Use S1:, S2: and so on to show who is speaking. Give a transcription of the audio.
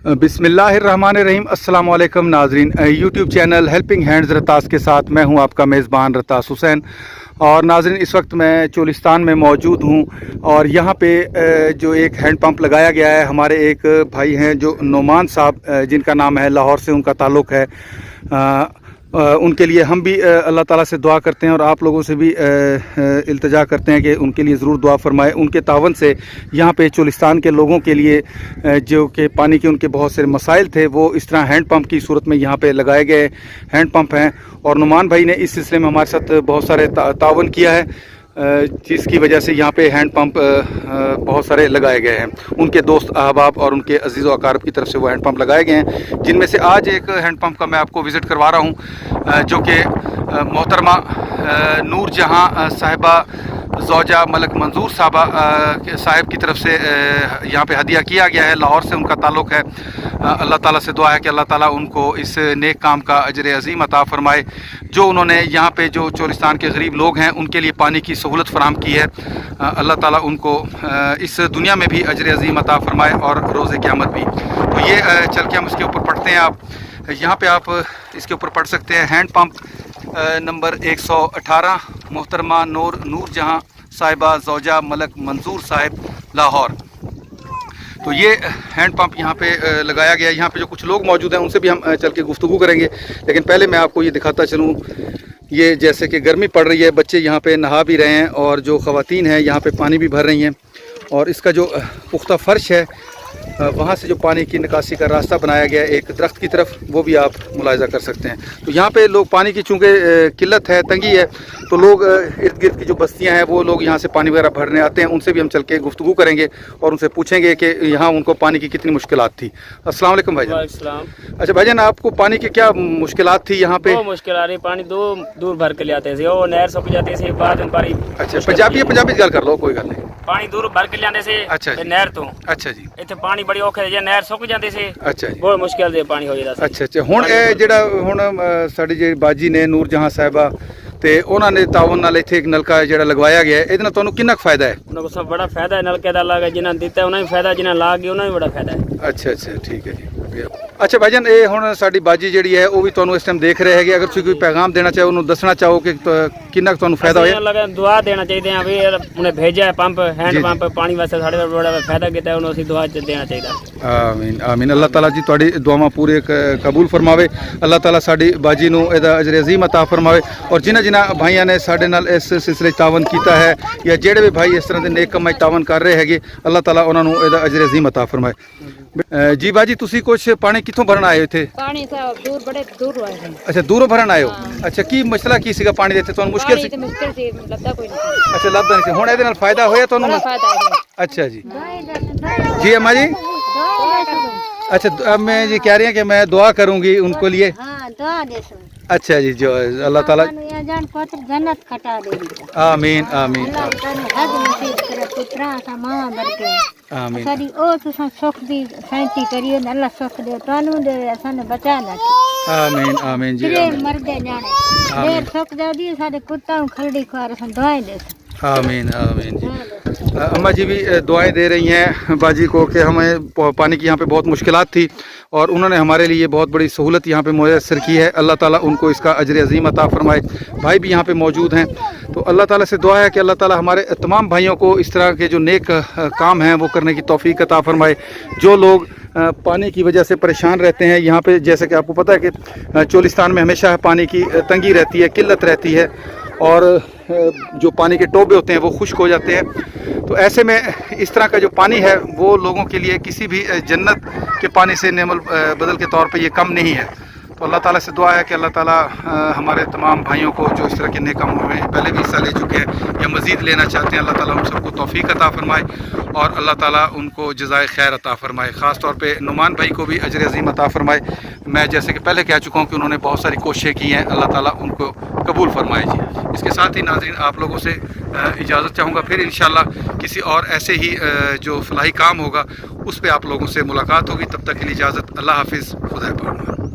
S1: बिस्मिल्लाहिर्रहमानिर्रहीम। अस्सलाम वालेकुम नाजरीन। यूट्यूब चैनल हेल्पिंग हैंड्स रतास के साथ मैं हूं आपका मेज़बान रतास हुसैन। और नाजरीन, इस वक्त मैं चोलिस्तान में मौजूद हूं और यहां पे जो एक हैंड पंप लगाया गया है, हमारे एक भाई हैं जो नोमान साहब, जिनका नाम है, लाहौर से उनका ताल्लुक़ है। उनके लिए हम भी अल्लाह ताला से दुआ करते हैं और आप लोगों से भी इल्तिजा करते हैं कि उनके लिए ज़रूर दुआ फरमाएं। उनके तावन से यहाँ पे चोलिस्तान के लोगों के लिए जो कि पानी के उनके बहुत से मसाइल थे, वो इस तरह हैंड पंप की सूरत में यहाँ पे लगाए गए हैंड पंप हैं। और नुमान भाई ने इस सिलसिले में हमारे साथ बहुत सारे तावन किया है, जिसकी वजह से यहाँ पे हैंड पंप बहुत सारे लगाए गए हैं। उनके दोस्त अहबाब और उनके अजीज़ व अकारब की तरफ से वो हैंड पंप लगाए गए हैं, जिनमें से आज एक हैंड पंप का मैं आपको विज़िट करवा रहा हूँ, जो कि मोहतरमा नूर जहाँ साहिबा ज़ौजा मलक मंजूर साहब की तरफ से यहाँ पे हदिया किया गया है। लाहौर से उनका ताल्लुक़ है। अल्लाह ताला से दुआ है कि अल्लाह ताला उनको इस नेक काम का अजर अज़ीम अता फ़रमाए। जो उन्होंने यहाँ पे जो चोलिस्तान के गरीब लोग हैं उनके लिए पानी की सहूलत फ़राहम की है, अल्लाह ताला उनको इस दुनिया में भी अजर अज़ीम अता फ़रमाए और रोज़े क़यामत भी। तो ये चल के हम इसके ऊपर पढ़ते हैं। आप यहाँ पे आप इसके ऊपर पढ़ सकते हैं हैंड पंप नंबर 118, मोहतरमा नूर जहाँ साहिबा ज़ौजा मलक मंजूर साहिब, लाहौर। तो ये हैंड पंप यहाँ पे लगाया गया है। यहाँ पे जो कुछ लोग मौजूद हैं उनसे भी हम चल के गुफ्तगू करेंगे, लेकिन पहले मैं आपको ये दिखाता चलूँ। ये जैसे कि गर्मी पड़ रही है, बच्चे यहाँ पे नहा भी रहे हैं और जो ख़वातीन हैं यहाँ पे पानी भी भर रही हैं। और इसका जो पुख्ता फ़र्श है, वहाँ से जो पानी की निकासी का रास्ता बनाया गया है एक दरख्त की तरफ, वो भी आप मुलाहिज़ा कर सकते हैं। तो यहाँ पे लोग पानी की चूँकि किल्लत है, तंगी है, तो लोग इर्द गिर्द की जो बस्तियाँ हैं वो लोग यहाँ से पानी वगैरह भरने आते हैं। उनसे भी हम चल के गुफ्तगू करेंगे और उनसे पूछेंगे कि यहाँ उनको पानी की कितनी मुश्किलात थी। अस्सलाम वालेकुम भाईजान। अच्छा भाईजान, आपको पानी की क्या मुश्किलात थी यहाँ पे?
S2: मुश्किल आ रही, पानी दूर भर के ले आते थे, वो नहर सूख जाती थी बाद में पानी।
S1: अच्छा, पंजाबी गल कर लो, कोई गल नहीं।
S2: पानी दूर भर के लियाने से
S1: अच्छा
S2: नहर तो।
S1: अच्छा जी,
S2: इत्थे पानी बड़ी औखे जे नहर सुक जाती से।
S1: अच्छा जी,
S2: बहुत मुश्किल से पानी हो जाता।
S1: अच्छा हुण ਜਿਹੜਾ ਹੁਣ ਸਾਡੀ ਜਿਹੜੀ ਬਾਜੀ ਨੇ ਨੂਰ ਜਹਾਂ ਸਾਹਿਬਾ ਤੇ ਉਹਨਾਂ ਨੇ ਤਾਵਨ ਨਾਲ ਇੱਥੇ ਇੱਕ ਨਲਕਾ ਜਿਹੜਾ ਲਗਵਾਇਆ ਗਿਆ ਹੈ, ਇਹਦੇ ਨਾਲ ਤੁਹਾਨੂੰ ਕਿੰਨਾ ਫਾਇਦਾ ਹੈ?
S2: ਉਹਨਾਂ ਨੂੰ ਸਭ ਬੜਾ ਫਾਇਦਾ ਹੈ। ਨਲਕੇ ਦਾ ਲੱਗਾ, ਜਿਨ੍ਹਾਂ ਦਿੱਤਾ ਉਹਨਾਂ ਨੂੰ ਫਾਇਦਾ, ਜਿਨ੍ਹਾਂ ਲਾ ਕੇ ਉਹਨਾਂ ਨੂੰ ਬੜਾ ਫਾਇਦਾ ਹੈ।
S1: ਅੱਛਾ ਠੀਕ ਹੈ ਜੀ। ਅੱਛਾ ਭਾਈਜਾਨ, ਇਹ ਹੁਣ ਸਾਡੀ ਬਾਜੀ ਜਿਹੜੀ ਹੈ ਉਹ ਵੀ ਤੁਹਾਨੂੰ ਇਸ ਟਾਈਮ ਦੇਖ ਰਹੇ ਹੈਗੇ, ਅਗਰ ਤੁਸੀਂ ਕੋਈ ਪੈਗਾਮ ਦੇਣਾ ਚਾਹੋ, ਉਹਨੂੰ ਦੱਸਣਾ ਚਾਹੋ ਕਿ ਕਿੰਨਾ ਤੁਹਾਨੂੰ ਫਾਇਦਾ ਹੋਇਆ?
S2: ਲਗਾ ਦੁਆ ਦੇਣਾ ਚਾਹੀਦੇ ਆ ਵੀ ਉਹਨੇ ਭੇਜਿਆ ਪੰਪ, ਹੈਂਡ ਪੰਪ ਪਾਣੀ ਵਾਸਤੇ ਸਾਡੇ ਨਾਲ ਬੜਾ ਫਾਇਦਾ ਕੀਤਾ, ਉਹਨੂੰ ਅਸੀਂ ਦੁਆ ਦੇਣਾ ਚਾਹੀਦਾ।
S1: ਆਮੀਨ ਆਮੀਨ। ਅੱਲਾਹ ਤਾਲਾ ਜੀ ਤੁਹਾਡੀ ਦੁਆਵਾਂ ਪੂਰੇ ਕਬੂਲ ਫਰਮਾਵੇ। ਅੱਲਾਹ ਤਾਲਾ ਸਾਡੀ ਬਾਜੀ ਨੂੰ ਇਹਦਾ ਅਜਰ ਅਜ਼ੀਮ ਅਤਾ ਫਰਮਾਵੇ। ਔਰ ਜਿਨ੍ਹਾਂ ਭਾਈਆਂ ਨੇ ਸਾਡੇ ਨਾਲ ਇਸ ਸਿਲਸਿਲੇ ਤਾਵਨ ਕੀਤਾ ਹੈ, ਜਾਂ ਜਿਹੜੇ ਵੀ ਭਾਈ ਇਸ ਤਰ੍ਹਾਂ ਦੇ ਨੇਕ ਕੰਮਾਂ 'ਚ ਤਾਵਨ ਕਰ ਰਹੇ ਹੈਗੇ, ਅੱਲਾਹ ਤਾਲਾ ਉਹਨਾਂ ਨੂੰ ਇਹਦਾ ਅਜਰ ਅਜ਼ੀਮ ਅਤਾ ਫਰਮਾਏ। जी बाजी, तुसी कुछ पानी कितों भरन आए हो इत्थे?
S3: पानी साहब दूर, बड़े दूर आए थे।
S1: अच्छा, दूरों भरन आए हो। अच्छा, की मसला की सीगा पानी दे इत्थे? तुहानू मुश्किल सी?
S3: मुश्किल सी, लब्दा कोई नहीं।
S1: अच्छा, लब्दा नहीं सी। हुण इहदे नाल फायदा होया तुहानू?
S3: बड़ा फायदा है।
S1: अच्छा जी जी अम्मा जी। अच्छा, अब मैं जी कह रही हैं कि मैं दुआ करूंगी उनको लिए।
S3: हाँ, दुआ दे सो।
S1: अच्छा जी, जो अल्लाह ताला
S3: जान पुत्र जन्नत खटा दे।
S1: आमीन आमीन
S3: हज नसीब करे, पुत्रा सा मां बरके।
S1: आमीन।
S3: साडी ओ तुसा सुख दी शांति करियो, अल्लाह सुख दे तानू दे, असन बचा ना।
S1: आमीन आमीन जी।
S3: तेरे मर्दे जाने देर सुख दे दी, साडे कुत्ता खलड़ी खार सन दुआएं दे।
S1: आमीन आमीन जी। अम्मा जी भी दुआएं दे रही हैं बाजी को कि हमें पानी की यहाँ पे बहुत मुश्किलात थी और उन्होंने हमारे लिए बहुत बड़ी सहूलत यहाँ पे मुयस्सर की है। अल्लाह ताला उनको इसका अजर अज़ीम अता फ़रमाए। भाई भी यहाँ पे मौजूद हैं, तो अल्लाह ताला से दुआ है कि अल्लाह ताला हमारे तमाम भाइयों को इस तरह के जो नेक काम हैं वो करने की तौफ़ीक अता फ़रमाए। जो लोग पानी की वजह से परेशान रहते हैं यहाँ पे, जैसे कि आपको पता है कि चोलिस्तान में हमेशा पानी की तंगी रहती है, किल्लत रहती है और जो पानी के टोबे होते हैं वो खुश्क हो जाते हैं। तो ऐसे में इस तरह का जो पानी है वो लोगों के लिए किसी भी जन्नत के पानी से नेमल बदल के तौर पे ये कम नहीं है। तो अल्लाह ताला से दुआ है कि अल्लाह ताला हमारे तमाम भाइयों को जो इस तरह के नेक कामों में पहले भी हिस्सा ले चुके हैं या मज़ीद लेना चाहते हैं, अल्लाह ताला उन सबको तौफ़ीक अता फ़रमाए और अल्लाह ताला उनको जज़ाए खैर अता फ़रमाए। ख़ास तौर पे नुमान भाई को भी अजर अज़ीम अता फ़रमाए। मैं जैसे कि पहले कह चुका हूँ कि उन्होंने बहुत सारी कोशिशें की हैं, अल्लाह ताला उनको कबूल फ़रमाए जी। इसके साथ ही नाज़रीन, आप लोगों से इजाज़त चाहूँगा। फिर इंशाअल्लाह किसी और ऐसे ही जो फलाही काम होगा उस पर आप लोगों से मुलाकात होगी। तब तक के लिए इजाज़त। अल्लाह हाफ़िज़। खुदा पाक।